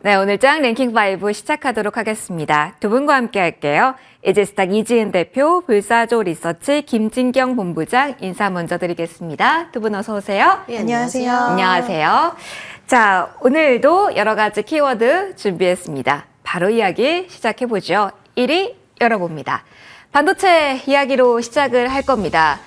네, 오늘 장 랭킹 5 시작하도록 하겠습니다. 두 분과 함께 할게요. 이지스탁 이지은 대표, 불사조 리서치 김진경 본부장 인사 먼저 드리겠습니다. 두 분 어서 오세요. 네, 안녕하세요. 안녕하세요. 자, 오늘도 여러 가지 키워드 준비했습니다. 바로 이야기 시작해보죠. 1위 열어봅니다. 반도체 이야기로 시작을 할 겁니다.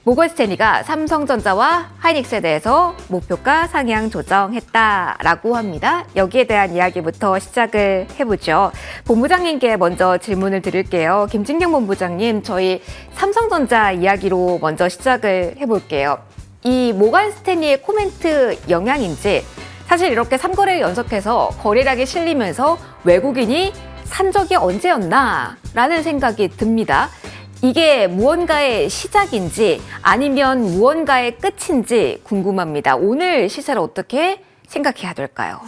모건 스탠리가 삼성전자와 하이닉스에 대해서 목표가 상향 조정했다라고 합니다. 여기에 대한 이야기부터 시작을 해보죠. 본부장님께 먼저 질문을 드릴게요. 김진경 본부장님, 저희 삼성전자 이야기로 먼저 시작을 해볼게요. 이 모건 스탠리의 코멘트 영향인지 사실 이렇게 3거래를 연속해서 거래량이 실리면서 외국인이 산 적이 언제였나 라는 생각이 듭니다. 이게 무언가의 시작인지 아니면 무언가의 끝인지 궁금합니다. 오늘 시세를 어떻게 생각해야 될까요?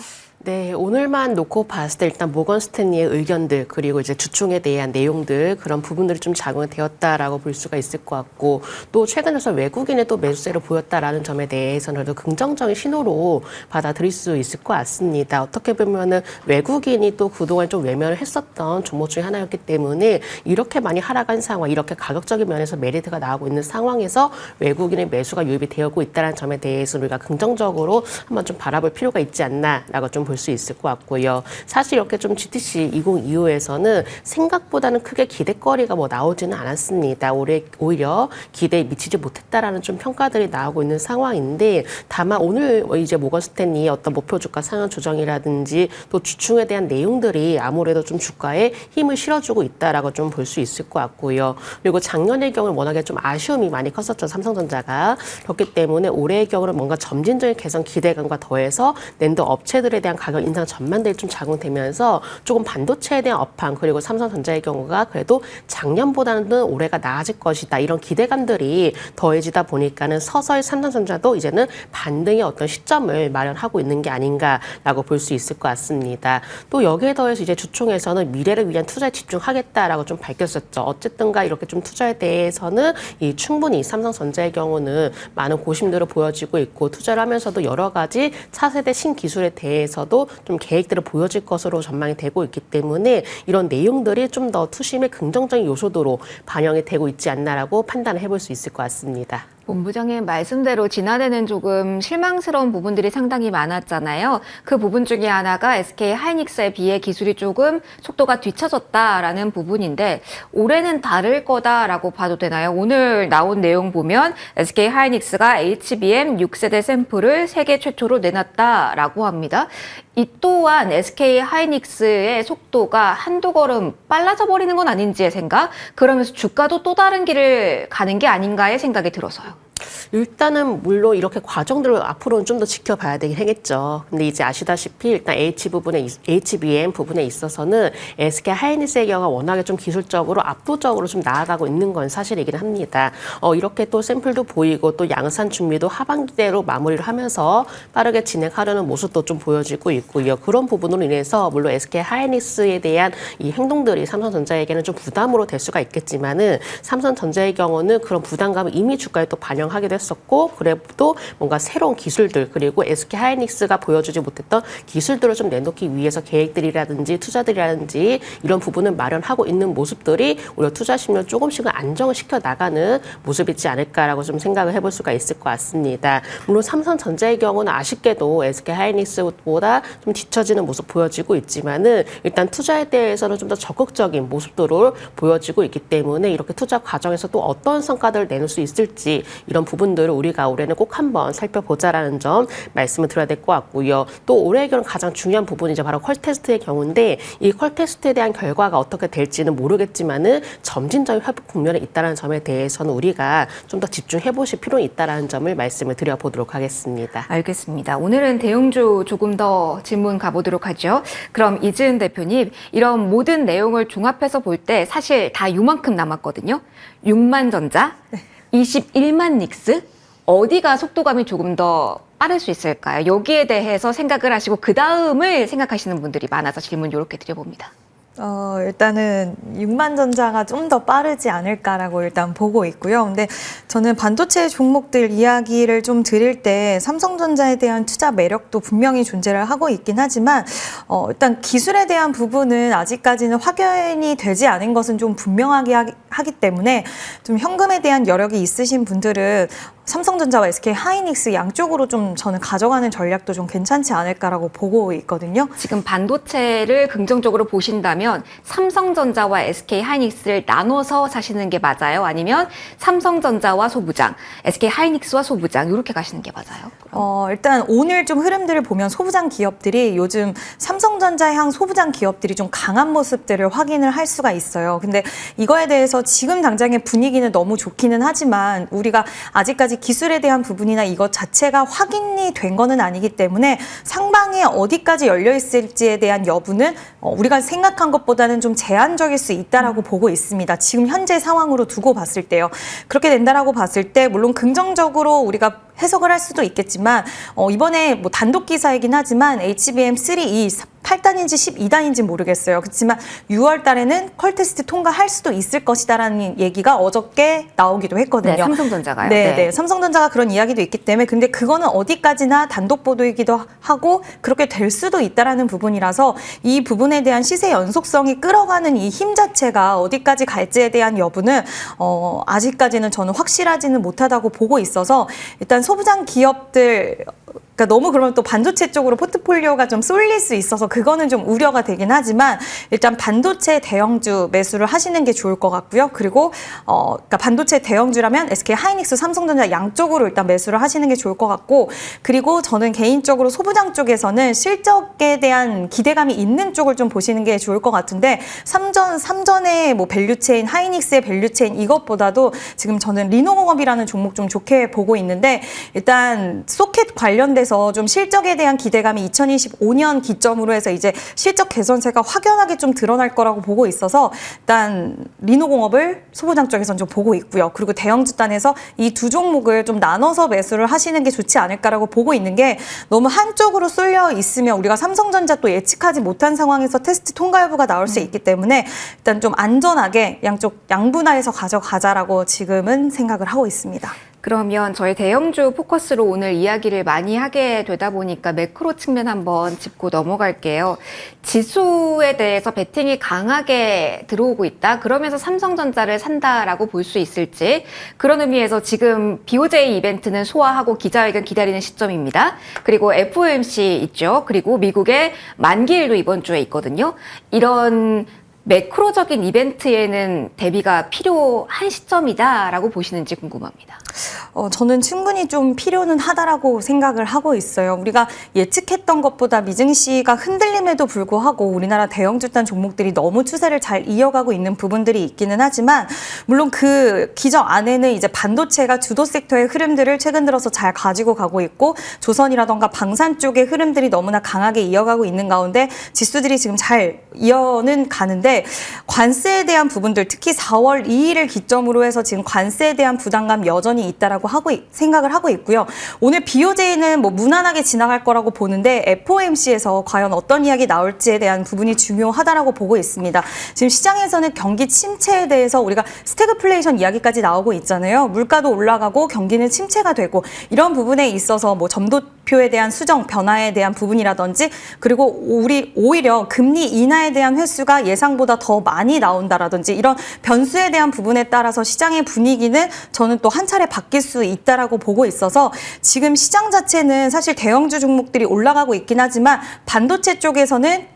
네, 오늘만 놓고 봤을 때 일단 모건 스탠리의 의견들 그리고 이제 주총에 대한 내용들 그런 부분들이 좀 작용되었다라고 볼 수가 있을 것 같고 또 최근에서 외국인의 또 매수세를 보였다라는 점에 대해서는 긍정적인 신호로 받아들일 수 있을 것 같습니다. 어떻게 보면은 외국인이 또 그동안 좀 외면을 했었던 종목 중에 하나였기 때문에 이렇게 많이 하락한 상황, 이렇게 가격적인 면에서 메리트가 나오고 있는 상황에서 외국인의 매수가 유입이 되고 있다는 점에 대해서 우리가 긍정적으로 한번 좀 바라볼 필요가 있지 않나라고 좀 볼 수 있을 것 같고요. 사실 이렇게 좀 GTC 2025에서는 생각보다는 크게 기대거리가 뭐 나오지는 않았습니다. 오히려 기대에 미치지 못했다라는 좀 평가들이 나오고 있는 상황인데 다만 오늘 이제 모건 스탠리의 어떤 목표 주가 상향 조정이라든지 또 주총에 대한 내용들이 아무래도 좀 주가에 힘을 실어주고 있다라고 좀 볼 수 있을 것 같고요. 그리고 작년의 경우는 워낙에 좀 아쉬움이 많이 컸었죠. 삼성전자가. 그렇기 때문에 올해의 경우는 뭔가 점진적인 개선 기대감과 더해서 낸드 업체들에 대한 가격 인상 전망들이 좀 작용되면서 조금 반도체에 대한 업황 그리고 삼성전자의 경우가 그래도 작년보다는 올해가 나아질 것이다. 이런 기대감들이 더해지다 보니까는 서서히 삼성전자도 이제는 반등의 어떤 시점을 마련하고 있는 게 아닌가라고 볼 수 있을 것 같습니다. 또 여기에 더해서 이제 주총에서는 미래를 위한 투자에 집중하겠다라고 좀 밝혔었죠. 어쨌든가 이렇게 좀 투자에 대해서는 충분히 삼성전자의 경우는 많은 고심들을 보여지고 있고 투자를 하면서도 여러 가지 차세대 신기술에 대해서도 좀 계획들을 보여질 것으로 전망이 되고 있기 때문에 이런 내용들이 좀 더 투심의 긍정적인 요소도로 반영이 되고 있지 않나라고 판단을 해볼 수 있을 것 같습니다. 본부장님 말씀대로 지난해는 조금 실망스러운 부분들이 상당히 많았잖아요. 그 부분 중에 하나가 SK 하이닉스에 비해 기술이 조금 속도가 뒤처졌다라는 부분인데 올해는 다를 거다라고 봐도 되나요? 오늘 나온 내용 보면 SK 하이닉스가 HBM 6세대 샘플을 세계 최초로 내놨다라고 합니다. 이 또한 SK 하이닉스의 속도가 한두 걸음 빨라져 버리는 건 아닌지의 생각? 그러면서 주가도 또 다른 길을 가는 게 아닌가의 생각이 들어서요. 일단은 물론 이렇게 과정들을 앞으로는 좀 더 지켜봐야 되긴 하겠죠. 근데 이제 아시다시피 일단 HBM 부분에 있어서는 SK 하이닉스의 경우가 워낙에 좀 기술적으로 압도적으로 좀 나아가고 있는 건 사실이긴 합니다. 이렇게 또 샘플도 보이고 또 양산 준비도 하반기대로 마무리를 하면서 빠르게 진행하려는 모습도 좀 보여지고 있고요. 그런 부분으로 인해서 물론 SK 하이닉스에 대한 이 행동들이 삼성전자에게는 좀 부담으로 될 수가 있겠지만은 삼성전자의 경우는 그런 부담감을 이미 주가에 또 반영하기도 했었고 그래도 뭔가 새로운 기술들 그리고 SK 하이닉스가 보여주지 못했던 기술들을 좀 내놓기 위해서 계획들이라든지 투자들이라든지 이런 부분을 마련하고 있는 모습들이 오히려 투자 심리를 조금씩은 안정을 시켜 나가는 모습이지 않을까라고 좀 생각을 해볼 수가 있을 것 같습니다. 물론 삼성전자의 경우는 아쉽게도 SK 하이닉스보다 좀 뒤처지는 모습 보여지고 있지만은 일단 투자에 대해서는 좀 더 적극적인 모습들을 보여지고 있기 때문에 이렇게 투자 과정에서 또 어떤 성과들을 내놓을 수 있을지 이런 부분들을 우리가 올해는 꼭 한번 살펴보자라는 점 말씀을 드려야 될 것 같고요. 또 올해의 경우 가장 중요한 부분이 이제 바로 퀄 테스트의 경우인데 이 퀄 테스트에 대한 결과가 어떻게 될지는 모르겠지만은 점진적인 회복 국면에 있다는 점에 대해서는 우리가 좀 더 집중해 보실 필요는 있다라는 점을 말씀을 드려보도록 하겠습니다. 알겠습니다. 오늘은 대형주 조금 더 질문 가보도록 하죠. 그럼 이지은 대표님, 이런 모든 내용을 종합해서 볼 때 사실 다 요만큼 남았거든요. 6만 전자, 21만 닉스, 어디가 속도감이 조금 더 빠를 수 있을까요? 여기에 대해서 생각을 하시고 그 다음을 생각하시는 분들이 많아서 질문 이렇게 드려봅니다. 일단은 육만전자가 좀 더 빠르지 않을까라고 일단 보고 있고요. 근데 저는 반도체 종목들 이야기를 좀 드릴 때 삼성전자에 대한 투자 매력도 분명히 존재를 하고 있긴 하지만 일단 기술에 대한 부분은 아직까지는 확연히 되지 않은 것은 좀 분명하게 하기 때문에 좀 현금에 대한 여력이 있으신 분들은 삼성전자와 SK 하이닉스 양쪽으로 좀 저는 가져가는 전략도 좀 괜찮지 않을까라고 보고 있거든요. 지금 반도체를 긍정적으로 보신다면 삼성전자와 SK 하이닉스를 나눠서 사시는 게 맞아요? 아니면 삼성전자와 소부장, SK 하이닉스와 소부장 이렇게 가시는 게 맞아요? 일단 오늘 좀 흐름들을 보면 소부장 기업들이 요즘 삼성전자향 소부장 기업들이 좀 강한 모습들을 확인을 할 수가 있어요. 근데 이거에 대해서 지금 당장의 분위기는 너무 좋기는 하지만 우리가 아직까지 기술에 대한 부분이나 이것 자체가 확인이 된 거는 아니기 때문에 상방에 어디까지 열려 있을지에 대한 여부는 우리가 생각한 것보다는 좀 제한적일 수 있다라고 보고 있습니다. 지금 현재 상황으로 두고 봤을 때요. 그렇게 된다라고 봤을 때 물론 긍정적으로 우리가 해석을 할 수도 있겠지만 이번에 뭐 단독 기사이긴 하지만 HBM3E 8단인지 12단인지 모르겠어요. 그렇지만 6월 달에는 퀄 테스트 통과할 수도 있을 것이다라는 얘기가 어저께 나오기도 했거든요. 네, 삼성전자가요. 네, 삼성전자가 그런 이야기도 있기 때문에 근데 그거는 어디까지나 단독 보도이기도 하고 그렇게 될 수도 있다라는 부분이라서 이 부분에 대한 시세 연속성이 끌어가는 이 힘 자체가 어디까지 갈지에 대한 여부는 아직까지는 저는 확실하지는 못하다고 보고 있어서 일단 소부장 기업들 그러니까 너무 그러면 또 반도체 쪽으로 포트폴리오가 좀 쏠릴 수 있어서 그거는 좀 우려가 되긴 하지만 일단 반도체 대형주 매수를 하시는 게 좋을 것 같고요. 그리고 그러니까 반도체 대형주라면 SK 하이닉스, 삼성전자 양쪽으로 일단 매수를 하시는 게 좋을 것 같고 그리고 저는 개인적으로 소부장 쪽에서는 실적에 대한 기대감이 있는 쪽을 좀 보시는 게 좋을 것 같은데 삼전의 뭐 밸류체인 하이닉스의 밸류체인 이것보다도 지금 저는 리노공업이라는 종목 좀 좋게 보고 있는데 일단 소켓 관련돼서 좀 실적에 대한 기대감이 2025년 기점으로 해서 이제 실적 개선세가 확연하게 좀 드러날 거라고 보고 있어서 일단 리노공업을 소부장 쪽에서는 좀 보고 있고요. 그리고 대형주단에서 이 두 종목을 좀 나눠서 매수를 하시는 게 좋지 않을까라고 보고 있는 게 너무 한쪽으로 쏠려 있으면 우리가 삼성전자 또 예측하지 못한 상황에서 테스트 통과 여부가 나올 수 있기 때문에 일단 좀 안전하게 양쪽 양분화해서 가져가자라고 지금은 생각을 하고 있습니다. 그러면 저희 대형주 포커스로 오늘 이야기를 많이 하게 되다 보니까 매크로 측면 한번 짚고 넘어갈게요. 지수에 대해서 베팅이 강하게 들어오고 있다. 그러면서 삼성전자를 산다라고 볼 수 있을지 그런 의미에서 지금 BOJ 이벤트는 소화하고 기자회견 기다리는 시점입니다. 그리고 FOMC 있죠. 그리고 미국의 만기일도 이번 주에 있거든요. 이런 매크로적인 이벤트에는 대비가 필요한 시점이다라고 보시는지 궁금합니다. 저는 충분히 좀 필요는 하다라고 생각을 하고 있어요. 우리가 예측했던 것보다 미증시가 흔들림에도 불구하고 우리나라 대형주단 종목들이 너무 추세를 잘 이어가고 있는 부분들이 있기는 하지만 물론 그 기저 안에는 이제 반도체가 주도 섹터의 흐름들을 최근 들어서 잘 가지고 가고 있고 조선이라던가 방산 쪽의 흐름들이 너무나 강하게 이어가고 있는 가운데 지수들이 지금 잘 이어는 가는데 관세에 대한 부분들 특히 4월 2일을 기점으로 해서 지금 관세에 대한 부담감 여전히 있다라고 생각을 하고 있고요. 오늘 BOJ는 뭐 무난하게 지나갈 거라고 보는데 FOMC에서 과연 어떤 이야기 나올지에 대한 부분이 중요하다라고 보고 있습니다. 지금 시장에서는 경기 침체에 대해서 우리가 스태그플레이션 이야기까지 나오고 있잖아요. 물가도 올라가고 경기는 침체가 되고 이런 부분에 있어서 뭐 점도표에 대한 수정 변화에 대한 부분이라든지 그리고 우리 오히려 금리 인하에 대한 횟수가 예상보다 더 많이 나온다라든지 이런 변수에 대한 부분에 따라서 시장의 분위기는 저는 또 한 차례 바뀔 수 있다라고 보고 있어서 지금 시장 자체는 사실 대형주 종목들이 올라가고 있긴 하지만 반도체 쪽에서는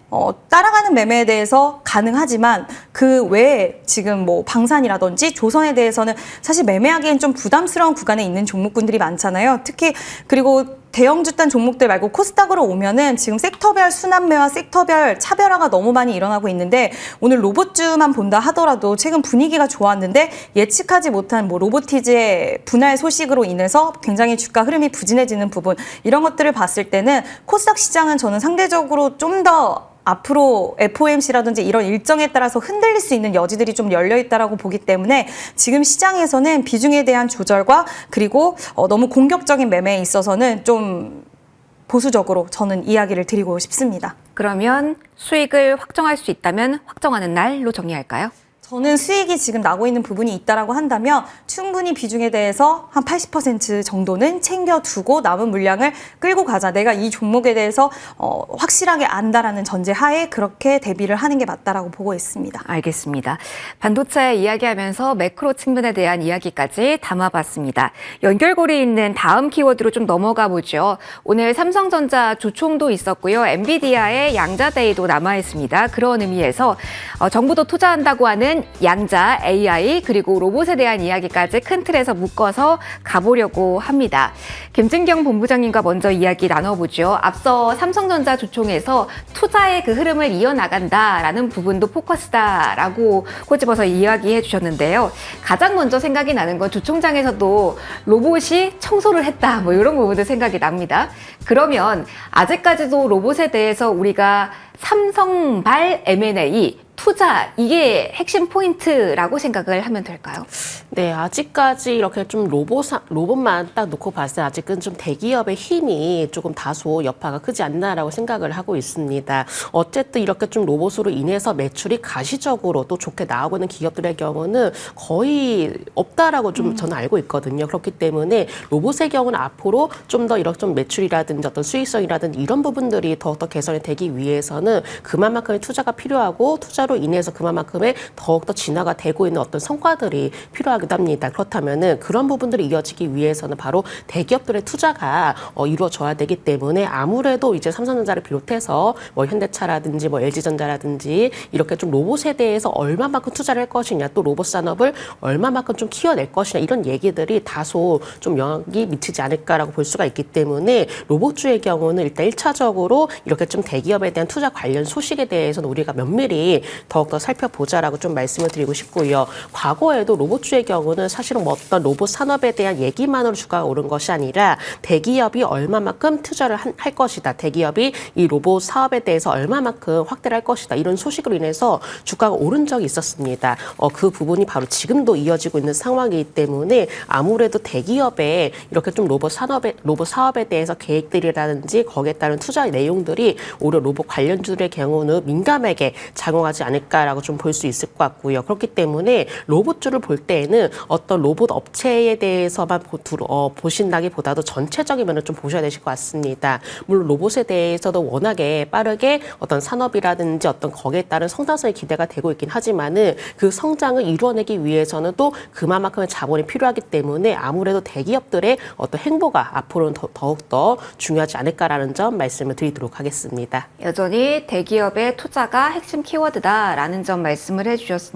따라가는 매매에 대해서 가능하지만 그 외에 지금 뭐 방산이라든지 조선에 대해서는 사실 매매하기엔 좀 부담스러운 구간에 있는 종목군들이 많잖아요. 특히 그리고 대형주단 종목들 말고 코스닥으로 오면은 지금 섹터별 순환매와 섹터별 차별화가 너무 많이 일어나고 있는데 오늘 로봇주만 본다 하더라도 최근 분위기가 좋았는데 예측하지 못한 뭐 로보티즈의 분할 소식으로 인해서 굉장히 주가 흐름이 부진해지는 부분 이런 것들을 봤을 때는 코스닥 시장은 저는 상대적으로 좀 더 앞으로 FOMC라든지 이런 일정에 따라서 흔들릴 수 있는 여지들이 좀 열려있다라고 보기 때문에 지금 시장에서는 비중에 대한 조절과 그리고 너무 공격적인 매매에 있어서는 좀 보수적으로 저는 이야기를 드리고 싶습니다. 그러면 수익을 확정할 수 있다면 확정하는 날로 정리할까요? 저는 수익이 지금 나고 있는 부분이 있다라고 한다면 충분히 비중에 대해서 한 80% 정도는 챙겨두고 남은 물량을 끌고 가자. 내가 이 종목에 대해서 확실하게 안다라는 전제 하에 그렇게 대비를 하는 게 맞다라고 보고 있습니다. 알겠습니다. 반도체 이야기하면서 매크로 측면에 대한 이야기까지 담아봤습니다. 연결고리 있는 다음 키워드로 좀 넘어가 보죠. 오늘 삼성전자 주총도 있었고요. 엔비디아의 양자데이도 남아있습니다. 그런 의미에서 정부도 투자한다고 하는 양자, AI 그리고 로봇에 대한 이야기까지 큰 틀에서 묶어서 가보려고 합니다. 김진경 본부장님과 먼저 이야기 나눠보죠. 앞서 삼성전자 주총에서 투자의 그 흐름을 이어나간다라는 부분도 포커스다라고 꼬집어서 이야기해 주셨는데요. 가장 먼저 생각이 나는 건 주총장에서도 로봇이 청소를 했다 뭐 이런 부분도 생각이 납니다. 그러면 아직까지도 로봇에 대해서 우리가 삼성발 M&A 투자 이게 핵심 포인트라고 생각을 하면 될까요? 네, 아직까지 이렇게 좀 로봇만 딱 놓고 봤을 때 아직은 좀 대기업의 힘이 조금 다소 여파가 크지 않나라고 생각을 하고 있습니다. 어쨌든 이렇게 좀 로봇으로 인해서 매출이 가시적으로 또 좋게 나오고 있는 기업들의 경우는 거의 없다라고 좀 저는 알고 있거든요. 그렇기 때문에 로봇의 경우는 앞으로 좀 더 이렇게 좀 매출이라든지 어떤 수익성이라든지 이런 부분들이 더욱더 개선이 되기 위해서는 그만큼의 투자가 필요하고 투자로 인해서 그만큼의 더욱더 진화가 되고 있는 어떤 성과들이 필요하기도 합니다. 그렇다면은 그런 부분들이 이어지기 위해서는 바로 대기업들의 투자가 이루어져야 되기 때문에 아무래도 이제 삼성전자를 비롯해서 뭐 현대차라든지 뭐 LG전자라든지 이렇게 좀 로봇에 대해서 얼마만큼 투자를 할 것이냐 또 로봇 산업을 얼마만큼 좀 키워낼 것이냐 이런 얘기들이 다소 좀 영향이 미치지 않을까라고 볼 수가 있기 때문에 로봇주의 경우는 일단 1차적으로 이렇게 좀 대기업에 대한 투자 관련 소식에 대해서는 우리가 면밀히 더욱더 살펴보자라고 좀 말씀을 드리고 싶고요. 과거에도 로봇주의 경우는 사실은 뭐 어떤 로봇 산업에 대한 얘기만으로 주가가 오른 것이 아니라 대기업이 얼마만큼 투자를 할 것이다. 대기업이 이 로봇 사업에 대해서 얼마만큼 확대를 할 것이다. 이런 소식으로 인해서 주가가 오른 적이 있었습니다. 그 부분이 바로 지금도 이어지고 있는 상황이기 때문에 아무래도 대기업에 이렇게 좀 로봇 사업에 대해서 계획들이라든지 거기에 따른 투자 내용들이 오히려 로봇 관련주들의 경우는 민감하게 작용하지 않을까라고 좀 볼 수 있을 것 같고요. 그렇기 때문에 로봇주를 볼 때에는 어떤 로봇 업체에 대해서만 보신다기보다도 전체적인 면을 좀 보셔야 되실 것 같습니다. 물론 로봇에 대해서도 워낙에 빠르게 어떤 산업이라든지 어떤 거기에 따른 성장성이 기대가 되고 있긴 하지만은 그 성장을 이루어내기 위해서는 또 그만큼의 자본이 필요하기 때문에 아무래도 대기업들의 어떤 행보가 앞으로는 더욱더 중요하지 않을까라는 점 말씀을 드리도록 하겠습니다. 여전히 대기업의 투자가 핵심 키워드다라는 점 말씀을 해주셨습니다.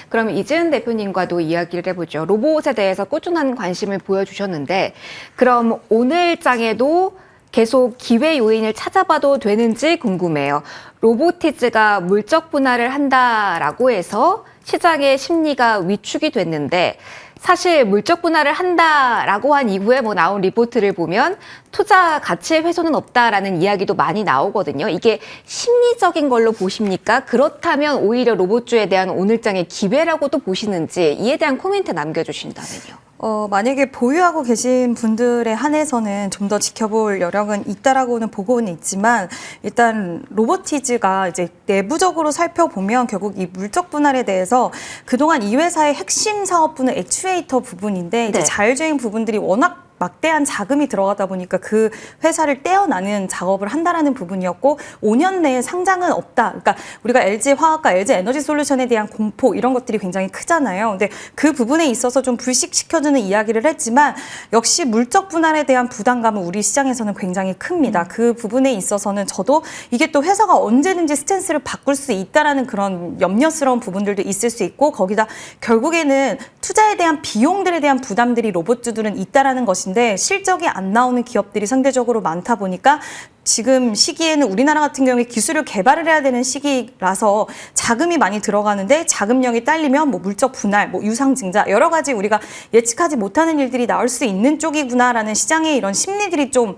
그럼 이재은 대표님과도 이야기를 해보죠. 로봇에 대해서 꾸준한 관심을 보여주셨는데 그럼 오늘 장에도 계속 기회 요인을 찾아봐도 되는지 궁금해요. 로보티즈가 물적 분할을 한다라고 해서 시장의 심리가 위축이 됐는데 사실 물적 분할을 한다라고 한 이후에 뭐 나온 리포트를 보면 투자 가치의 훼손은 없다라는 이야기도 많이 나오거든요. 이게 심리적인 걸로 보십니까? 그렇다면 오히려 로봇주에 대한 오늘장의 기회라고도 보시는지 이에 대한 코멘트 남겨주신다면요. 만약에 보유하고 계신 분들에 한해서는 좀 더 지켜볼 여력은 있다라고는 보고는 있지만 일단 로보티즈가 이제 내부적으로 살펴보면 결국 이 물적 분할에 대해서 그동안 이 회사의 핵심 사업부는 액추에이터 부분인데 이제 네. 자율주행 부분들이 워낙 막대한 자금이 들어가다 보니까 그 회사를 떼어나는 작업을 한다라는 부분이었고 5년 내에 상장은 없다. 그러니까 우리가 LG화학과 LG에너지솔루션에 대한 공포 이런 것들이 굉장히 크잖아요. 근데 그 부분에 있어서 좀 불식시켜주는 이야기를 했지만 역시 물적 분할에 대한 부담감은 우리 시장에서는 굉장히 큽니다. 그 부분에 있어서는 저도 이게 또 회사가 언제든지 스탠스를 바꿀 수 있다라는 그런 염려스러운 부분들도 있을 수 있고 거기다 결국에는 투자에 대한 비용들에 대한 부담들이 로봇주들은 있다라는 것인데 실적이 안 나오는 기업들이 상대적으로 많다 보니까 지금 시기에는 우리나라 같은 경우에 기술을 개발을 해야 되는 시기라서 자금이 많이 들어가는데 자금력이 딸리면 뭐 물적 분할, 뭐 유상증자 여러 가지 우리가 예측하지 못하는 일들이 나올 수 있는 쪽이구나라는 시장의 이런 심리들이 좀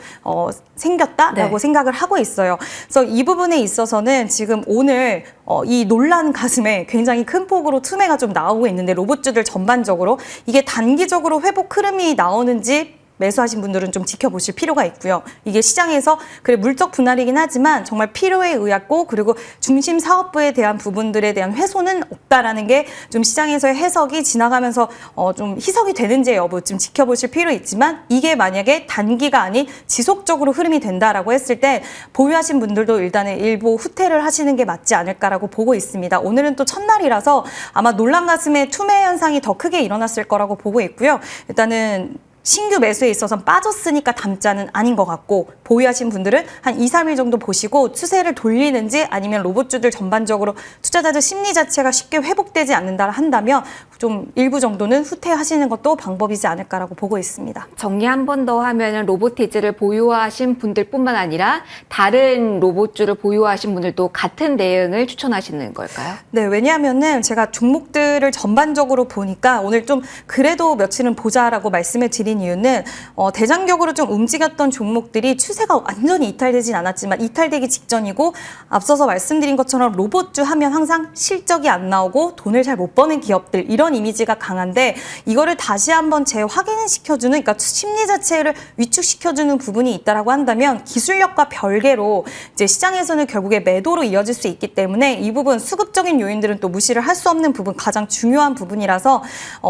생겼다라고 네. 생각을 하고 있어요. 그래서 이 부분에 있어서는 지금 오늘 이 논란 가슴에 굉장히 큰 폭으로 투매가 좀 나오고 있는데 로봇주들 전반적으로 이게 단기적으로 회복 흐름이 나오는지 매수하신 분들은 좀 지켜보실 필요가 있고요. 이게 시장에서 그래 물적 분할이긴 하지만 정말 필요에 의했고 그리고 중심 사업부에 대한 부분들에 대한 훼손은 없다라는 게 좀 시장에서의 해석이 지나가면서 좀 희석이 되는지 여부 좀 지켜보실 필요 있지만 이게 만약에 단기가 아닌 지속적으로 흐름이 된다라고 했을 때 보유하신 분들도 일단은 일부 후퇴를 하시는 게 맞지 않을까라고 보고 있습니다. 오늘은 또 첫날이라서 아마 놀란 가슴에 투매 현상이 더 크게 일어났을 거라고 보고 있고요. 일단은 신규 매수에 있어서 빠졌으니까 담자는 아닌 것 같고 보유하신 분들은 한 2, 3일 정도 보시고 추세를 돌리는지 아니면 로봇주들 전반적으로 투자자들 심리 자체가 쉽게 회복되지 않는다 한다면 좀 일부 정도는 후퇴하시는 것도 방법이지 않을까라고 보고 있습니다. 정리 한 번 더 하면은 로보티즈를 보유하신 분들뿐만 아니라 다른 로봇주를 보유하신 분들도 같은 대응을 추천하시는 걸까요? 네, 왜냐하면은 제가 종목들을 전반적으로 보니까 오늘 좀 그래도 며칠은 보자라고 말씀을 드린 이유는 대장격으로 좀 움직였던 종목들이 추세가 완전히 이탈되진 않았지만 이탈되기 직전이고 앞서서 말씀드린 것처럼 로봇주 하면 항상 실적이 안 나오고 돈을 잘 못 버는 기업들 이런 이미지가 강한데 이거를 다시 한번 재확인시켜주는 그러니까 심리 자체를 위축시켜주는 부분이 있다라고 한다면 기술력과 별개로 이제 시장에서는 결국에 매도로 이어질 수 있기 때문에 이 부분 수급적인 요인들은 또 무시를 할 수 없는 부분 가장 중요한 부분이라서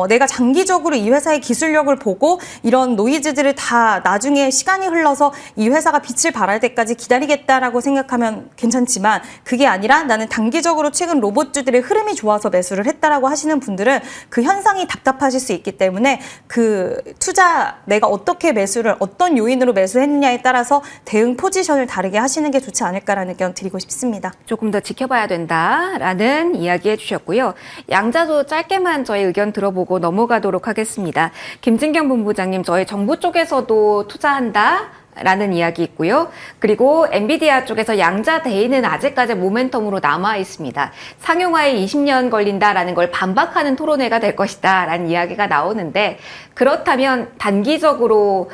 내가 장기적으로 이 회사의 기술력을 보고 이런 노이즈들을 다 나중에 시간이 흘러서 이 회사가 빛을 발할 때까지 기다리겠다라고 생각하면 괜찮지만 그게 아니라 나는 단기적으로 최근 로봇주들의 흐름이 좋아서 매수를 했다라고 하시는 분들은 그 현상이 답답하실 수 있기 때문에 그 투자 내가 어떻게 매수를 어떤 요인으로 매수했느냐에 따라서 대응 포지션을 다르게 하시는 게 좋지 않을까라는 의견 드리고 싶습니다. 조금 더 지켜봐야 된다라는 이야기 해주셨고요. 양자도 짧게만 저희 의견 들어보고 넘어가도록 하겠습니다. 김진경 본부장님, 저희 정부 쪽에서도 투자한다. 라는 이야기 있고요. 그리고 엔비디아 쪽에서 양자 대인은 아직까지 모멘텀으로 남아 있습니다. 상용화에 20년 걸린다라는 걸 반박하는 토론회가 될 것이다 라는 이야기가 나오는데 그렇다면 단기적으로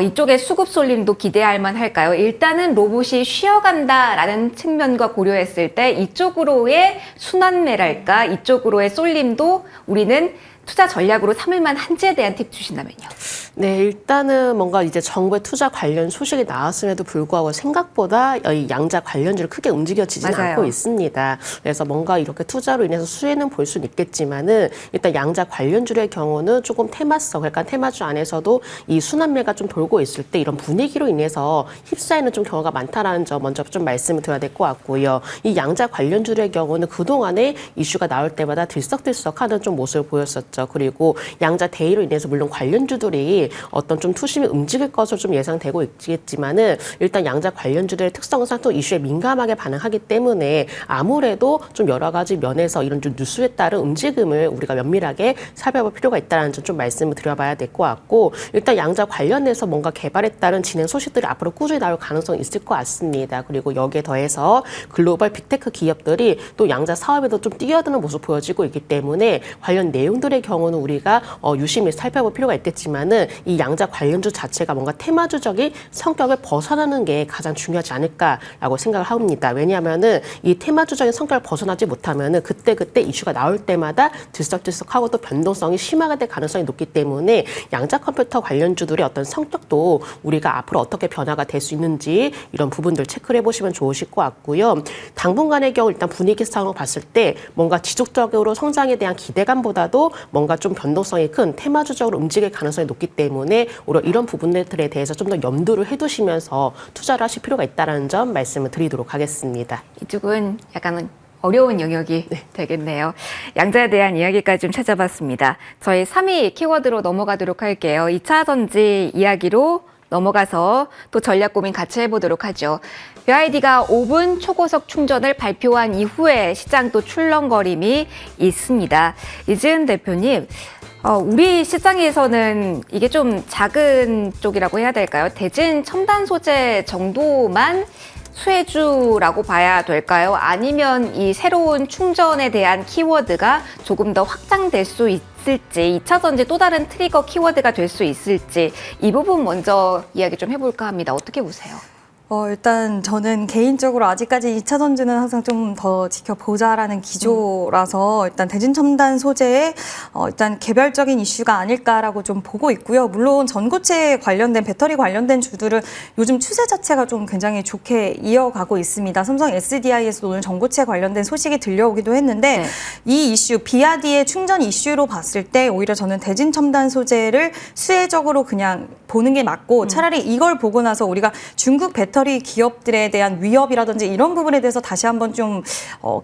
이쪽의 수급 쏠림도 기대할 만할까요? 일단은 로봇이 쉬어간다라는 측면과 고려했을 때 이쪽으로의 순환매랄까 이쪽으로의 쏠림도 우리는 투자 전략으로 삼을만 한지에 대한 팁 주신다면요. 네, 일단은 뭔가 이제 정부의 투자 관련 소식이 나왔음에도 불구하고 생각보다 이 양자 관련주를 크게 움직여지진 맞아요. 않고 있습니다. 그래서 뭔가 이렇게 투자로 인해서 수혜는 볼 수는 있겠지만은 일단 양자 관련주의 경우는 조금 테마성, 그러니까 테마주 안에서도 이 순환매가 좀 돌고 있을 때 이런 분위기로 인해서 휩싸이는 좀 경우가 많다라는 점 먼저 좀 말씀을 드려야 될 것 같고요. 이 양자 관련주의 경우는 그동안에 이슈가 나올 때마다 들썩들썩하는 좀 모습을 보였었죠. 그리고 양자 대의로 인해서 물론 관련주들이 어떤 좀 투심이 움직일 것으로 좀 예상되고 있겠지만은 일단 양자 관련주들의 특성상 또 이슈에 민감하게 반응하기 때문에 아무래도 좀 여러 가지 면에서 이런 좀 뉴스에 따른 움직임을 우리가 면밀하게 살펴볼 필요가 있다는 점 좀 말씀을 드려봐야 될 것 같고 일단 양자 관련해서 뭔가 개발에 따른 진행 소식들이 앞으로 꾸준히 나올 가능성이 있을 것 같습니다. 그리고 여기에 더해서 글로벌 빅테크 기업들이 또 양자 사업에도 좀 뛰어드는 모습 보여지고 있기 때문에 관련 내용들의 경우는 우리가 유심히 살펴볼 필요가 있겠지만은 이 양자 관련주 자체가 뭔가 테마주적인 성격을 벗어나는 게 가장 중요하지 않을까라고 생각을 합니다. 왜냐하면은 이 테마주적인 성격을 벗어나지 못하면은 그때 이슈가 나올 때마다 들썩들썩하고 또 변동성이 심하게 될 가능성이 높기 때문에 양자 컴퓨터 관련주들의 어떤 성격도 우리가 앞으로 어떻게 변화가 될 수 있는지 이런 부분들 체크를 해보시면 좋으실 것 같고요. 당분간의 경우 일단 분위기상으로 봤을 때 뭔가 지속적으로 성장에 대한 기대감보다도 뭔가 좀 변동성이 큰 테마주적으로 움직일 가능성이 높기 때문에 오히려 이런 부분들에 대해서 좀 더 염두를 해두시면서 투자를 하실 필요가 있다는 점 말씀을 드리도록 하겠습니다. 이쪽은 약간은 어려운 영역이 되겠네요. 양자에 대한 이야기까지 좀 찾아봤습니다. 저희 3위 키워드로 넘어가도록 할게요. 2차 전지 이야기로 넘어가서 또 전략 고민 같이 해보도록 하죠. BYD가 5분 초고속 충전을 발표한 이후에 시장 또 출렁거림이 있습니다. 이지은 대표님, 우리 시장에서는 이게 좀 작은 쪽이라고 해야 될까요? 대진 첨단 소재 정도만 수혜주라고 봐야 될까요? 아니면 이 새로운 충전에 대한 키워드가 조금 더 확장될 수 있을지, 2차 전지 또 다른 트리거 키워드가 될 수 있을지 이 부분 먼저 이야기 좀 해볼까 합니다. 어떻게 보세요? 일단 저는 개인적으로 아직까지 2차 전지는 항상 좀 더 지켜보자라는 기조라서 일단 대진 첨단 소재의 일단 개별적인 이슈가 아닐까라고 좀 보고 있고요. 물론 전고체 관련된 배터리 관련된 주들은 요즘 추세 자체가 좀 굉장히 좋게 이어가고 있습니다. 삼성 SDI에서 오늘 전고체 관련된 소식이 들려오기도 했는데 네. 이 이슈 비아디의 충전 이슈로 봤을 때 오히려 저는 대진 첨단 소재를 수혜적으로 그냥 보는 게 맞고 차라리 이걸 보고 나서 우리가 중국 배터리 기업들에 대한 위협이라든지 이런 부분에 대해서 다시 한번 좀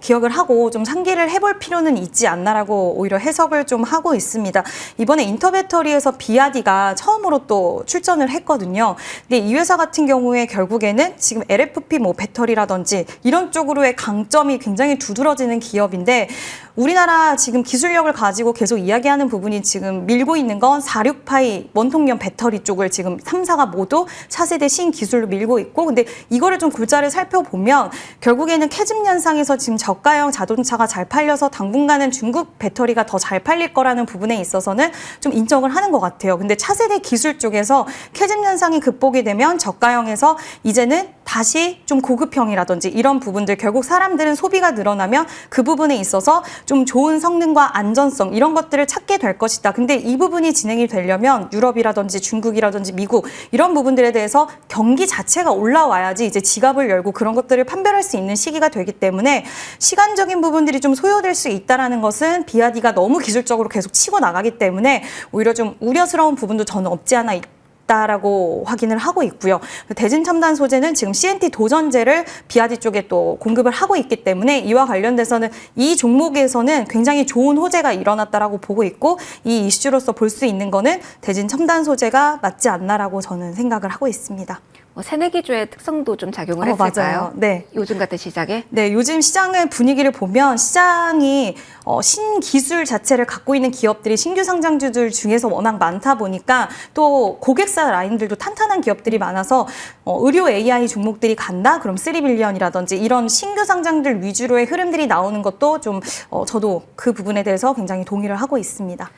기억을 하고 좀 상기를 해볼 필요는 있지 않나라고 오히려 해석을 좀 하고 있습니다. 이번에 인터배터리에서 비아디가 처음으로 또 출전을 했거든요. 근데 이 회사 같은 경우에 결국에는 지금 LFP 뭐 배터리라든지 이런 쪽으로의 강점이 굉장히 두드러지는 기업인데 우리나라 지금 기술력을 가지고 계속 이야기하는 부분이 지금 밀고 있는 건 46파이 원통형 배터리 쪽을 지금 3사가 모두 차세대 신기술로 밀고 있고 근데 이거를 좀 골자를 살펴보면 결국에는 캐즘 현상에서 지금 저가형 자동차가 잘 팔려서 당분간은 중국 배터리가 더 잘 팔릴 거라는 부분에 있어서는 좀 인정을 하는 것 같아요. 근데 차세대 기술 쪽에서 캐즘 현상이 극복이 되면 저가형에서 이제는 다시 좀 고급형이라든지 이런 부분들 결국 사람들은 소비가 늘어나면 그 부분에 있어서 좀 좋은 성능과 안전성 이런 것들을 찾게 될 것이다. 근데 이 부분이 진행이 되려면 유럽이라든지 중국이라든지 미국 이런 부분들에 대해서 경기 자체가 올라와야지 이제 지갑을 열고 그런 것들을 판별할 수 있는 시기가 되기 때문에 시간적인 부분들이 좀 소요될 수 있다라는 것은 비아디가 너무 기술적으로 계속 치고 나가기 때문에 오히려 좀 우려스러운 부분도 저는 없지 않아 있다라고 확인을 하고 있고요. 대진 첨단 소재는 지금 CNT 도전제를 비아디 쪽에 또 공급을 하고 있기 때문에 이와 관련돼서는 이 종목에서는 굉장히 좋은 호재가 일어났다라고 보고 있고 이 이슈로서 볼 수 있는 거는 대진 첨단 소재가 맞지 않나라고 저는 생각을 하고 있습니다. 새내기주의 특성도 좀 작용을 했을까요? 맞아요. 네. 요즘 같은 시작에? 네, 요즘 시장의 분위기를 보면 시장이 신기술 자체를 갖고 있는 기업들이 신규 상장주들 중에서 워낙 많다 보니까 또 고객사 라인들도 탄탄한 기업들이 많아서 의료 AI 종목들이 간다? 그럼 3빌리언이라든지 이런 신규 상장들 위주로의 흐름들이 나오는 것도 좀 저도 그 부분에 대해서 굉장히 동의를 하고 있습니다.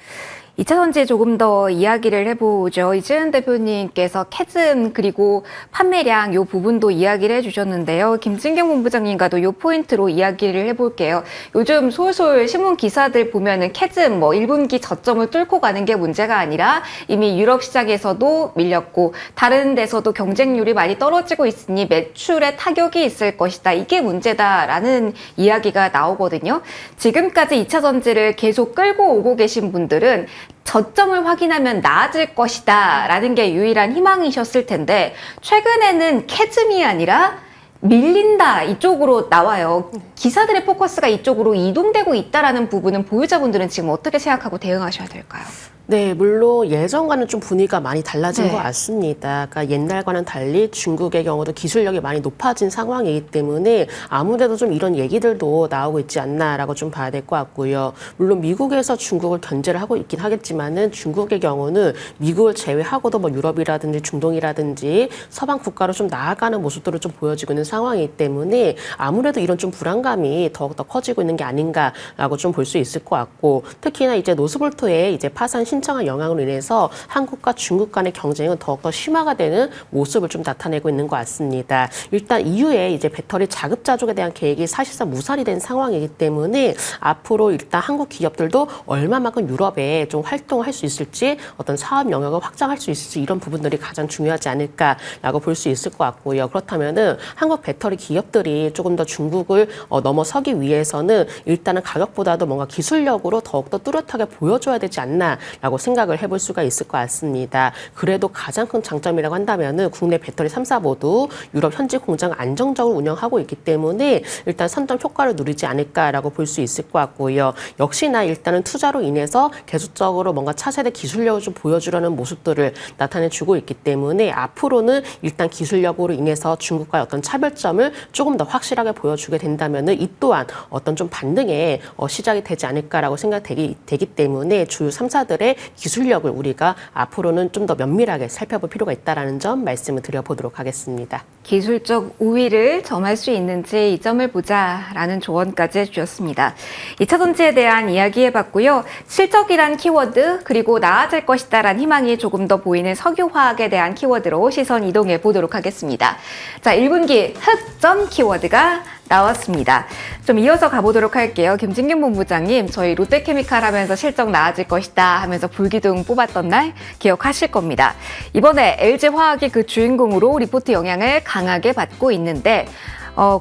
2차 전지에 조금 더 이야기를 해보죠. 이재은 대표님께서 캐즘 그리고 판매량 요 부분도 이야기를 해주셨는데요. 김진경 본부장님과도 요 포인트로 이야기를 해볼게요. 요즘 솔솔 신문 기사들 보면은 캐즘 1분기 저점을 뚫고 가는 게 문제가 아니라 이미 유럽 시장에서도 밀렸고 다른 데서도 경쟁률이 많이 떨어지고 있으니 매출에 타격이 있을 것이다. 이게 문제다라는 이야기가 나오거든요. 지금까지 2차 전지를 계속 끌고 오고 계신 분들은 저점을 확인하면 나아질 것이다 라는 게 유일한 희망이셨을 텐데 최근에는 캐즘이 아니라 밀린다 이쪽으로 나와요. 기사들의 포커스가 이쪽으로 이동되고 있다라는 부분은 보유자분들은 지금 어떻게 생각하고 대응하셔야 될까요? 네, 물론 예전과는 좀 분위기가 많이 달라진 네. 것 같습니다. 그러니까 옛날과는 달리 중국의 경우도 기술력이 많이 높아진 상황이기 때문에 아무래도 좀 이런 얘기들도 나오고 있지 않나라고 좀 봐야 될 것 같고요. 물론 미국에서 중국을 견제를 하고 있긴 하겠지만은 중국의 경우는 미국을 제외하고도 유럽이라든지 중동이라든지 서방 국가로 좀 나아가는 모습들을 좀 보여지고 있는 상황이기 때문에 아무래도 이런 좀 불안감이 더욱더 커지고 있는 게 아닌가라고 좀 볼 수 있을 것 같고 특히나 이제 노스볼트의 이제 파산 신청한 영향으로 인해서 한국과 중국 간의 경쟁은 더욱더 심화가 되는 모습을 좀 나타내고 있는 것 같습니다. 일단 이후에 이제 배터리 자급자족에 대한 계획이 사실상 무산이 된 상황이기 때문에 앞으로 일단 한국 기업들도 얼마만큼 유럽에 좀 활동을 할 수 있을지 어떤 사업 영역을 확장할 수 있을지 이런 부분들이 가장 중요하지 않을까라고 볼 수 있을 것 같고요. 그렇다면은 한국 배터리 기업들이 조금 더 중국을 넘어서기 위해서는 일단은 가격보다도 뭔가 기술력으로 더욱더 뚜렷하게 보여줘야 되지 않나라고 생각을 해볼 수가 있을 것 같습니다. 그래도 가장 큰 장점이라고 한다면은 국내 배터리 3사 모두 유럽 현지 공장을 안정적으로 운영하고 있기 때문에 일단 선점 효과를 누리지 않을까라고 볼 수 있을 것 같고요. 역시나 일단은 투자로 인해서 계속적으로 뭔가 차세대 기술력을 좀 보여주려는 모습들을 나타내주고 있기 때문에 앞으로는 일단 기술력으로 인해서 중국과의 어떤 차별점을 조금 더 확실하게 보여주게 된다면은 이 또한 어떤 좀 반등의 시작이 되지 않을까라고 생각되기 때문에 주요 3사들의 기업들의 기술력을 우리가 앞으로는 좀 더 면밀하게 살펴볼 필요가 있다는 점 말씀을 드려보도록 하겠습니다. 기술적 우위를 점할 수 있는지 이 점을 보자라는 조언까지 해주셨습니다. 2차 전지에 대한 이야기 해봤고요. 실적이란 키워드 그리고 나아질 것이다라는 희망이 조금 더 보이는 석유화학에 대한 키워드로 시선 이동해 보도록 하겠습니다. 자, 1분기 흑점 키워드가 나왔습니다. 좀 이어서 가보도록 할게요. 김진균 본부장님, 저희 롯데케미칼 하면서 실적 나아질 것이다 하면서 불기둥 뽑았던 날 기억하실 겁니다. 이번에 LG화학이 그 주인공으로 리포트 영향을 강하게 받고 있는데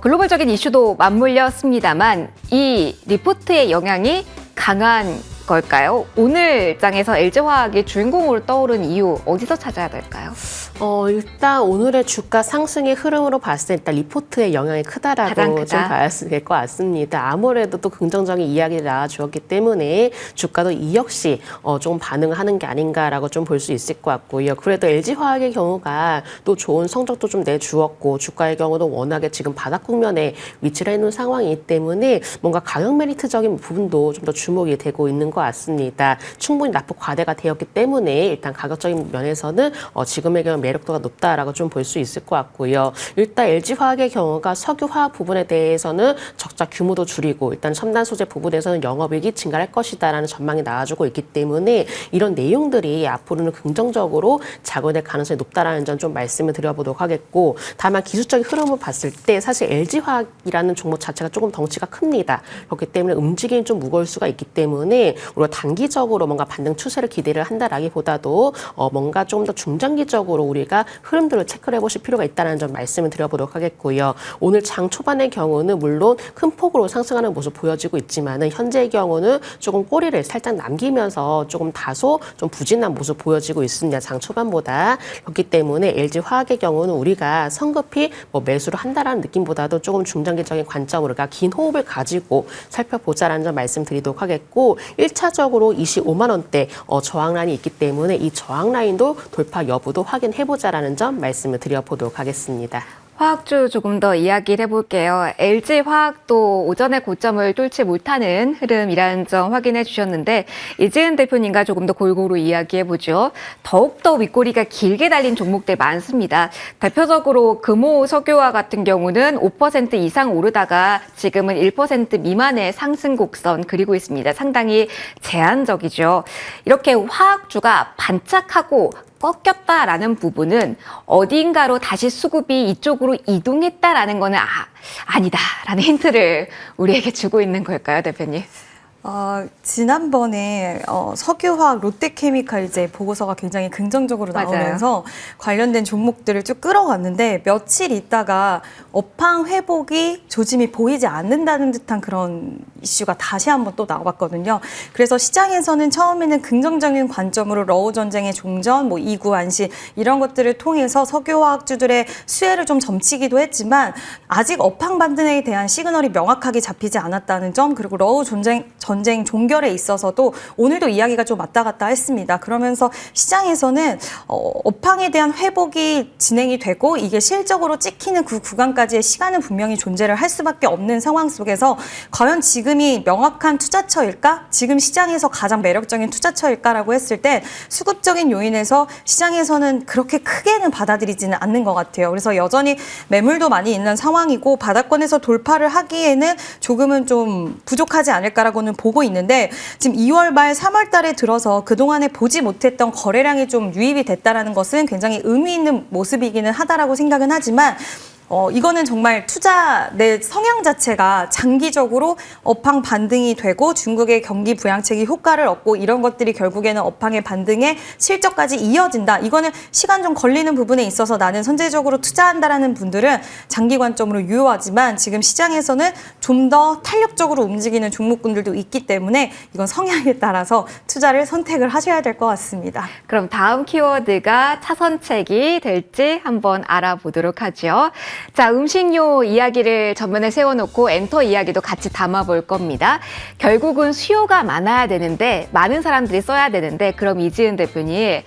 글로벌적인 이슈도 맞물렸습니다만 이 리포트의 영향이 강한 걸까요? 오늘 장에서 LG화학이 주인공으로 떠오른 이유 어디서 찾아야 될까요? 일단 오늘의 주가 상승의 흐름으로 봤을 때 일단 리포트의 영향이 가장 크다라고 크다. 좀 봐야 될 것 같습니다. 아무래도 또 긍정적인 이야기를 나와주었기 때문에 주가도 이 역시 조금 반응을 하는 게 아닌가라고 좀 볼 수 있을 것 같고요. 그래도 LG화학의 경우가 또 좋은 성적도 좀 내주었고 주가의 경우도 워낙에 지금 바닥 국면에 위치를 해놓은 상황이기 때문에 뭔가 가격 메리트적인 부분도 좀 더 주목이 되고 있는 것 같습니다. 충분히 납부 과대가 되었기 때문에 일단 가격적인 면에서는 지금의 경우 매력도가 높다라고 좀 볼 수 있을 것 같고요. 일단 LG화학의 경우가 석유화학 부분에 대해서는 적자 규모도 줄이고 일단 첨단 소재 부분에서는 영업이익이 증가할 것이다라는 전망이 나와주고 있기 때문에 이런 내용들이 앞으로는 긍정적으로 작용될 가능성이 높다라는 점 좀 말씀을 드려보도록 하겠고 다만 기술적인 흐름을 봤을 때 사실 LG화학이라는 종목 자체가 조금 덩치가 큽니다. 그렇기 때문에 움직임이 좀 무거울 수가 있기 때문에 우리가 단기적으로 뭔가 반등 추세를 기대를 한다라기보다도 뭔가 좀 더 중장기적으로 우리가 흐름들을 체크를 해보실 필요가 있다는 점 말씀을 드려보도록 하겠고요. 오늘 장 초반의 경우는 물론 큰 폭으로 상승하는 모습 보여지고 있지만은 현재의 경우는 조금 꼬리를 살짝 남기면서 조금 다소 좀 부진한 모습 보여지고 있습니다. 장 초반보다. 그렇기 때문에 LG화학의 경우는 우리가 성급히 매수를 한다라는 느낌보다도 조금 중장기적인 관점으로 그러니까 긴 호흡을 가지고 살펴보자라는 점 말씀드리도록 하겠고 1차적으로 25만 원대 저항 라인이 있기 때문에 이 저항 라인도 돌파 여부도 확인해보자라는 점 말씀을 드려보도록 하겠습니다. 화학주 조금 더 이야기를 해볼게요. LG화학도 오전에 고점을 뚫지 못하는 흐름이라는 점 확인해 주셨는데 이지은 대표님과 조금 더 골고루 이야기해보죠. 더욱더 윗꼬리가 길게 달린 종목들 많습니다. 대표적으로 금호 석유화 같은 경우는 5% 이상 오르다가 지금은 1% 미만의 상승 곡선 그리고 있습니다. 상당히 제한적이죠. 이렇게 화학주가 반짝하고 꺾였다라는 부분은 어딘가로 다시 수급이 이쪽으로 이동했다라는 거는 아니다라는 힌트를 우리에게 주고 있는 걸까요, 대표님? 지난번에 석유화학 롯데케미칼 이제 보고서가 굉장히 긍정적으로 맞아요. 나오면서 관련된 종목들을 쭉 끌어갔는데 며칠 있다가 업황 회복이 조짐이 보이지 않는다는 듯한 그런 이슈가 다시 한번 또 나왔거든요. 그래서 시장에서는 처음에는 긍정적인 관점으로 러우 전쟁의 종전, 이구 안시 이런 것들을 통해서 석유화학주들의 수혜를 좀 점치기도 했지만 아직 업황 반등에 대한 시그널이 명확하게 잡히지 않았다는 점 그리고 러우 전쟁 종결에 있어서도 오늘도 이야기가 좀 왔다 갔다 했습니다. 그러면서 시장에서는 업황에 대한 회복이 진행이 되고 이게 실적으로 찍히는 그 구간까지의 시간은 분명히 존재를 할 수밖에 없는 상황 속에서 과연 지금이 명확한 투자처일까? 지금 시장에서 가장 매력적인 투자처일까라고 했을 때 수급적인 요인에서 시장에서는 그렇게 크게는 받아들이지는 않는 것 같아요. 그래서 여전히 매물도 많이 있는 상황이고 바닥권에서 돌파를 하기에는 조금은 좀 부족하지 않을까라고는 보고 있는데 지금 2월 말 3월 달에 들어서 그동안에 보지 못했던 거래량이 좀 유입이 됐다라는 것은 굉장히 의미 있는 모습이기는 하다라고 생각은 하지만 이거는 정말 투자 내 성향 자체가 장기적으로 업황 반등이 되고 중국의 경기 부양책이 효과를 얻고 이런 것들이 결국에는 업황의 반등에 실적까지 이어진다. 이거는 시간 좀 걸리는 부분에 있어서 나는 선제적으로 투자한다라는 분들은 장기 관점으로 유효하지만 지금 시장에서는 좀 더 탄력적으로 움직이는 종목군들도 있기 때문에 이건 성향에 따라서 투자를 선택을 하셔야 될 것 같습니다. 그럼 다음 키워드가 차선책이 될지 한번 알아보도록 하죠. 자, 음식료 이야기를 전면에 세워놓고 엔터 이야기도 같이 담아볼 겁니다. 결국은 수요가 많아야 되는데 많은 사람들이 써야 되는데 그럼 이지은 대표님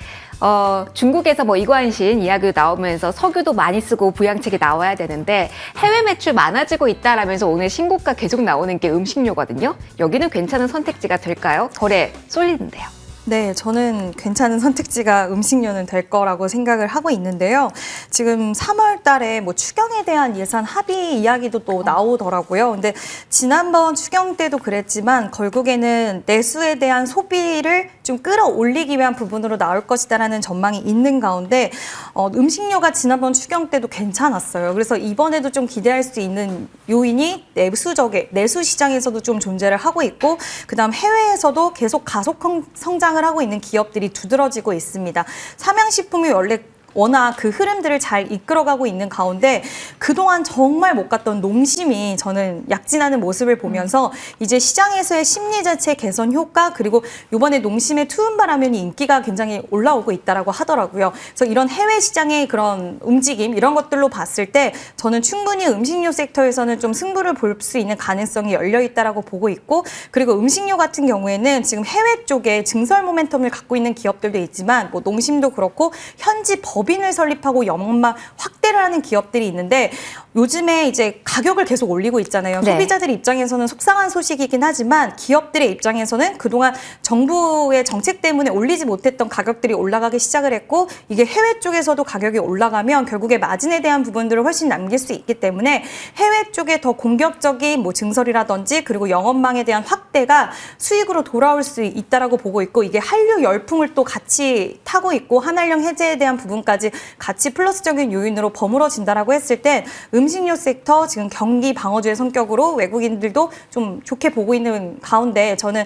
중국에서 이관신 이야기도 나오면서 석유도 많이 쓰고 부양책이 나와야 되는데 해외 매출 많아지고 있다라면서 오늘 신고가 계속 나오는 게 음식료거든요. 여기는 괜찮은 선택지가 될까요? 거래 쏠리는데요. 네, 저는 괜찮은 선택지가 음식료는 될 거라고 생각을 하고 있는데요. 지금 3월 달에 뭐 추경에 대한 예산 합의 이야기도 또 나오더라고요. 근데 지난번 추경 때도 그랬지만 결국에는 내수에 대한 소비를 좀 끌어올리기 위한 부분으로 나올 것이다라는 전망이 있는 가운데 음식료가 지난번 추경 때도 괜찮았어요. 그래서 이번에도 좀 기대할 수 있는 요인이 내수 시장에서도 좀 존재를 하고 있고 그다음 해외에서도 계속 가속 성장을 하고 있는 기업들이 두드러지고 있습니다. 삼양식품이 원래 워낙 그 흐름들을 잘 이끌어가고 있는 가운데 그동안 정말 못 갔던 농심이 저는 약진하는 모습을 보면서 이제 시장에서의 심리 자체 개선 효과 그리고 이번에 농심의 투움바라면이 인기가 굉장히 올라오고 있다라고 하더라고요. 그래서 이런 해외 시장의 그런 움직임 이런 것들로 봤을 때 저는 충분히 음식료 섹터에서는 좀 승부를 볼 수 있는 가능성이 열려 있다라고 보고 있고 그리고 음식료 같은 경우에는 지금 해외 쪽에 증설 모멘텀을 갖고 있는 기업들도 있지만 뭐 농심도 그렇고 현지 법인을 설립하고 영업망 확대를 하는 기업들이 있는데 요즘에 이제 가격을 계속 올리고 있잖아요. 네. 소비자들 입장에서는 속상한 소식이긴 하지만 기업들의 입장에서는 그동안 정부의 정책 때문에 올리지 못했던 가격들이 올라가기 시작을 했고 이게 해외 쪽에서도 가격이 올라가면 결국에 마진에 대한 부분들을 훨씬 남길 수 있기 때문에 해외 쪽에 더 공격적인 뭐 증설이라든지 그리고 영업망에 대한 확대가 수익으로 돌아올 수 있다라고 보고 있고 이게 한류 열풍을 또 같이 타고 있고 한한령 해제에 대한 부분까지 같이 플러스적인 요인으로 버무러진다라고 했을 땐 음식료 섹터 지금 경기 방어주의 성격으로 외국인들도 좀 좋게 보고 있는 가운데 저는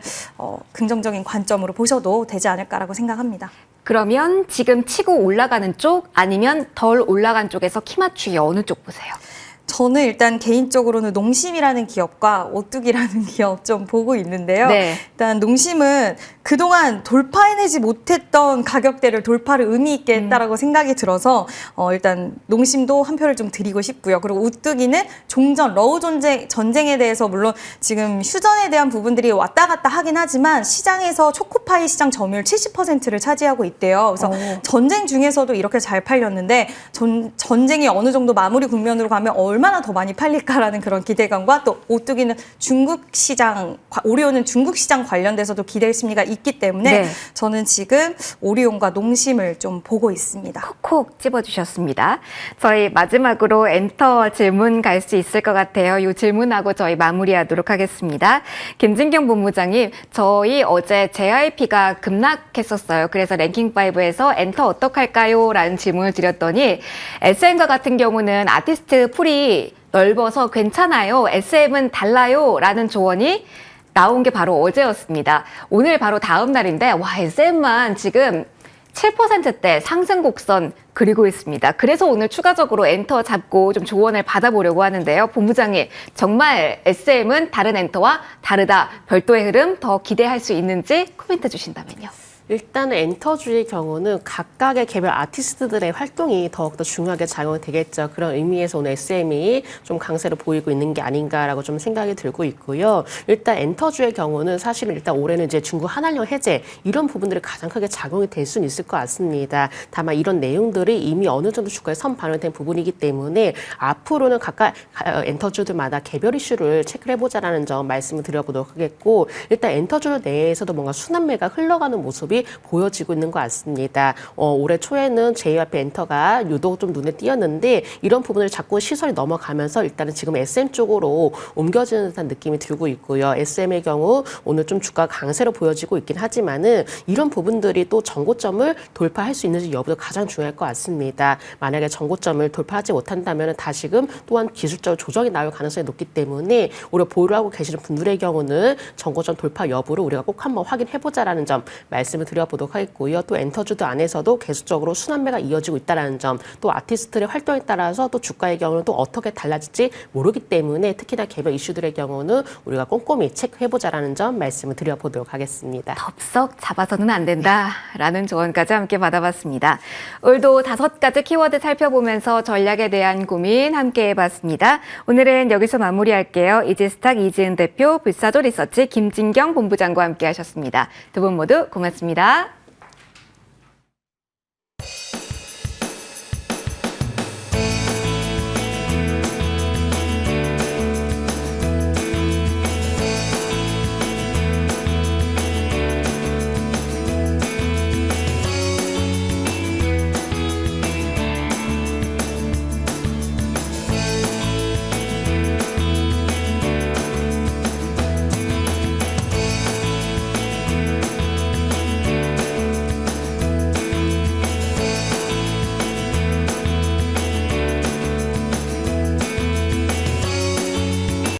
긍정적인 관점으로 보셔도 되지 않을까라고 생각합니다. 그러면 지금 치고 올라가는 쪽 아니면 덜 올라간 쪽에서 키 맞추기 어느 쪽 보세요? 저는 일단 개인적으로는 농심이라는 기업과 오뚜기라는 기업 좀 보고 있는데요. 네. 일단 농심은 그동안 돌파해내지 못했던 가격대를 돌파를 의미 있게 했다라고 생각이 들어서 일단 농심도 한 표를 좀 드리고 싶고요. 그리고 오뚜기는 종전, 러우 전쟁에 대해서 물론 지금 휴전에 대한 부분들이 왔다 갔다 하긴 하지만 시장에서 초코파이 시장 점유율 70%를 차지하고 있대요. 그래서 전쟁 중에서도 이렇게 잘 팔렸는데 전쟁이 어느 정도 마무리 국면으로 가면 얼마나 더 많이 팔릴까라는 그런 기대감과 또 오뚜기는 중국 시장, 오리온은 중국 시장 관련돼서도 기대 심리가 있기 때문에 네. 저는 지금 오리온과 농심을 좀 보고 있습니다. 콕콕 집어주셨습니다. 저희 마지막으로 엔터 질문 갈 수 있을 것 같아요. 이 질문하고 저희 마무리하도록 하겠습니다. 김진경 본부장님, 저희 어제 JYP가 급락했었어요. 그래서 랭킹5에서 엔터 어떡할까요? 라는 질문을 드렸더니 SM과 같은 경우는 아티스트 풀이 넓어서 괜찮아요. SM은 달라요. 라는 조언이 나온 게 바로 어제였습니다. 오늘 바로 다음 날인데 와 SM만 지금 7%대 상승 곡선 그리고 있습니다. 그래서 오늘 추가적으로 엔터 잡고 좀 조언을 받아보려고 하는데요. 본부장님, 정말 SM은 다른 엔터와 다르다. 별도의 흐름 더 기대할 수 있는지 코멘트 주신다면요. 일단 엔터주의 경우는 각각의 개별 아티스트들의 활동이 더욱더 중요하게 작용이 되겠죠. 그런 의미에서 오늘 SM이 좀 강세로 보이고 있는 게 아닌가라고 좀 생각이 들고 있고요. 일단 엔터주의 경우는 사실은 일단 올해는 이제 중국 한한령 해제 이런 부분들이 가장 크게 작용이 될 수는 있을 것 같습니다. 다만 이런 내용들이 이미 어느 정도 주가에 선반영된 부분이기 때문에 앞으로는 각각 엔터주들마다 개별 이슈를 체크를 해보자라는 점 말씀을 드려보도록 하겠고 일단 엔터주 내에서도 뭔가 순환매가 흘러가는 모습이 보여지고 있는 것 같습니다. 올해 초에는 JYP 엔터가 유독 좀 눈에 띄었는데 이런 부분을 자꾸 시선이 넘어가면서 일단은 지금 SM 쪽으로 옮겨지는 듯한 느낌이 들고 있고요. SM의 경우 오늘 좀 주가가 강세로 보여지고 있긴 하지만은 이런 부분들이 또 전고점을 돌파할 수 있는지 여부도 가장 중요할 것 같습니다. 만약에 전고점을 돌파하지 못한다면 다시금 또한 기술적 조정이 나올 가능성이 높기 때문에 오히려 보유를 하고 계시는 분들의 경우는 전고점 돌파 여부를 우리가 꼭 한번 확인해보자라는 점 말씀을 드려보도록 하겠고요. 또 엔터주도 안에서도 계속적으로 순환매가 이어지고 있다는 점, 또 아티스트의 활동에 따라서 또 주가의 경우는 또 어떻게 달라질지 모르기 때문에 특히나 개별 이슈들의 경우는 우리가 꼼꼼히 체크해보자라는 점 말씀을 드려보도록 하겠습니다. 덥석 잡아서는 안 된다라는 조언까지 함께 받아봤습니다. 오늘도 5가지 키워드 살펴보면서 전략에 대한 고민 함께 해봤습니다. 오늘은 여기서 마무리할게요. 이지스탁 이지은 대표, 불사조 리서치 김진경 본부장과 함께 하셨습니다. 두 분 모두 고맙습니다.